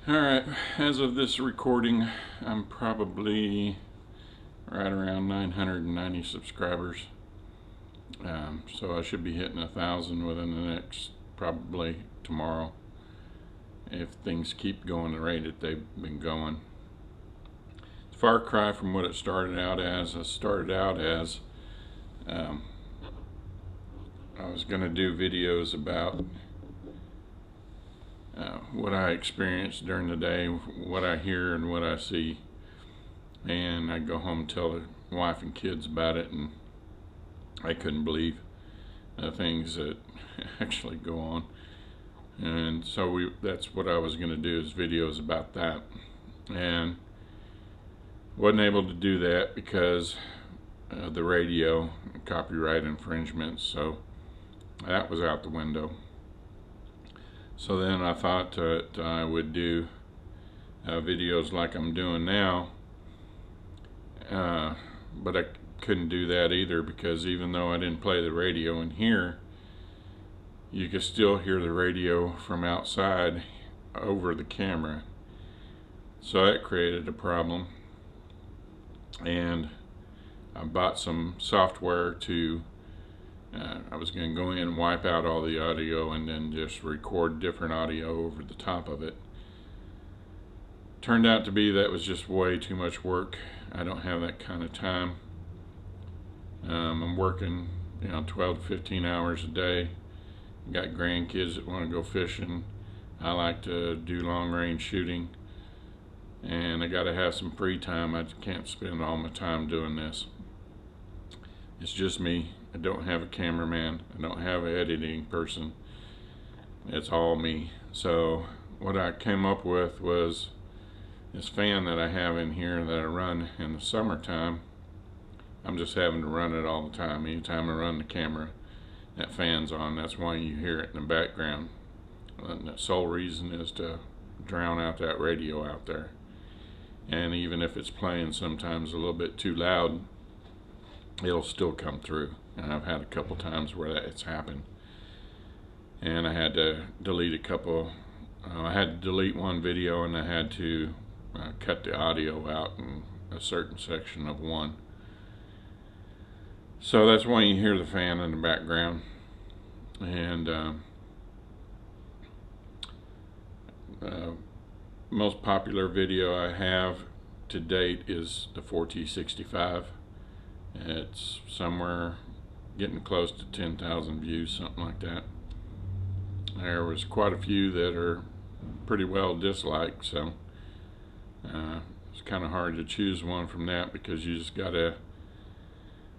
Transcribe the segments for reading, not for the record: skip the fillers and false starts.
Alright, as of this recording, I'm probably right around 990 subscribers. So I should be hitting 1,000 within the next, probably tomorrow, if things keep going the rate that they've been going. It's a far cry from what it started out as. I was going to do videos about what I experience during the day, what I hear and what I see, and I'd go home and tell the wife and kids about it, and I couldn't believe the things that actually go on. And so that's what I was going to do, is videos about that, and wasn't able to do that because of the radio copyright infringements, so that was out the window. So then I thought that I would do videos like I'm doing now, but I couldn't do that either, because even though I didn't play the radio in here, you could still hear the radio from outside over the camera. So that created a problem, and I bought some software to I was going to go in and wipe out all the audio and then just record different audio over the top of it. Turned out to be that was just way too much work. I don't have that kind of time. I'm working 12 to 15 hours a day. Got grandkids that want to go fishing. I like to do long range shooting, and I got to have some free time. I can't spend all my time doing this. It's just me. I don't have a cameraman. I don't have an editing person. It's all me. So what I came up with was this fan that I have in here that I run in the summertime. I'm just having to run it all the time. Anytime I run the camera, that fan's on. That's why you hear it in the background. And the sole reason is to drown out that radio out there. And even if it's playing sometimes a little bit too loud, it'll still come through. And I've had a couple times where it's happened, and I had to delete a couple. I had to delete one video, and I had to cut the audio out in a certain section of one. So that's why you hear the fan in the background. And most popular video I have to date is the 4T65. It's somewhere getting close to 10,000 views, something like that. There was quite a few that are pretty well disliked, so it's kind of hard to choose one from that, because you just gotta,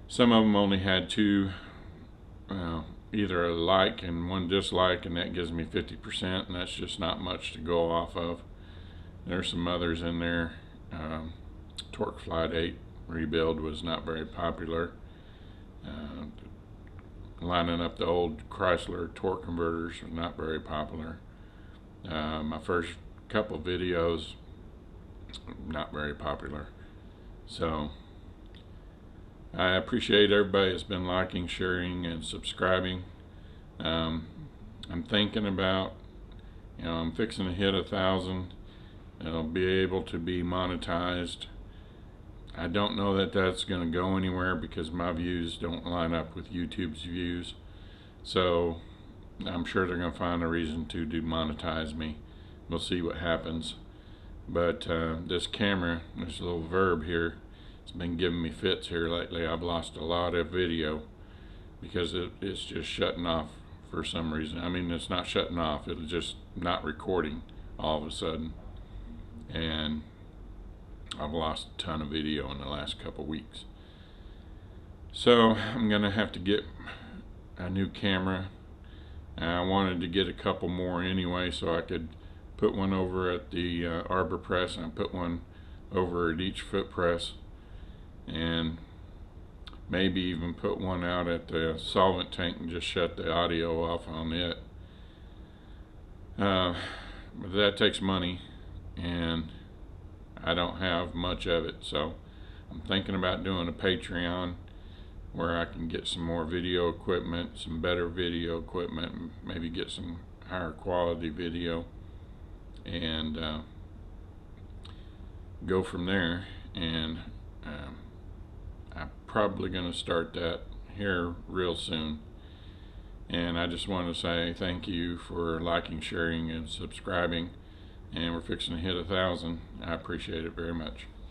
some of them only had two, either a like and one dislike, and that gives me 50%, and that's just not much to go off of. There's some others in there. Torque Flight 8 rebuild was not very popular. Lining up the old Chrysler torque converters was not very popular. My first couple videos, not very popular. So I appreciate everybody that's been liking, sharing, and subscribing. I'm thinking about, I'm fixing to hit 1,000. It'll be able to be monetized. I don't know that that's going to go anywhere, because my views don't line up with YouTube's views. So I'm sure they're going to find a reason to demonetize me. We'll see what happens. But this camera, this little Verb here, it's been giving me fits here lately. I've lost a lot of video because it's just shutting off for some reason. I mean, it's not shutting off, it's just not recording all of a sudden. And I've lost a ton of video in the last couple weeks. So I'm gonna have to get a new camera. I wanted to get a couple more anyway, so I could put one over at the arbor press, and I put one over at each foot press, and maybe even put one out at the solvent tank and just shut the audio off on it. But that takes money, and I don't have much of it, so I'm thinking about doing a Patreon where I can get some more video equipment, some better video equipment, and maybe get some higher quality video, and go from there. And I'm probably going to start that here real soon. And I just want to say thank you for liking, sharing, and subscribing. And we're fixing to hit 1,000. I appreciate it very much.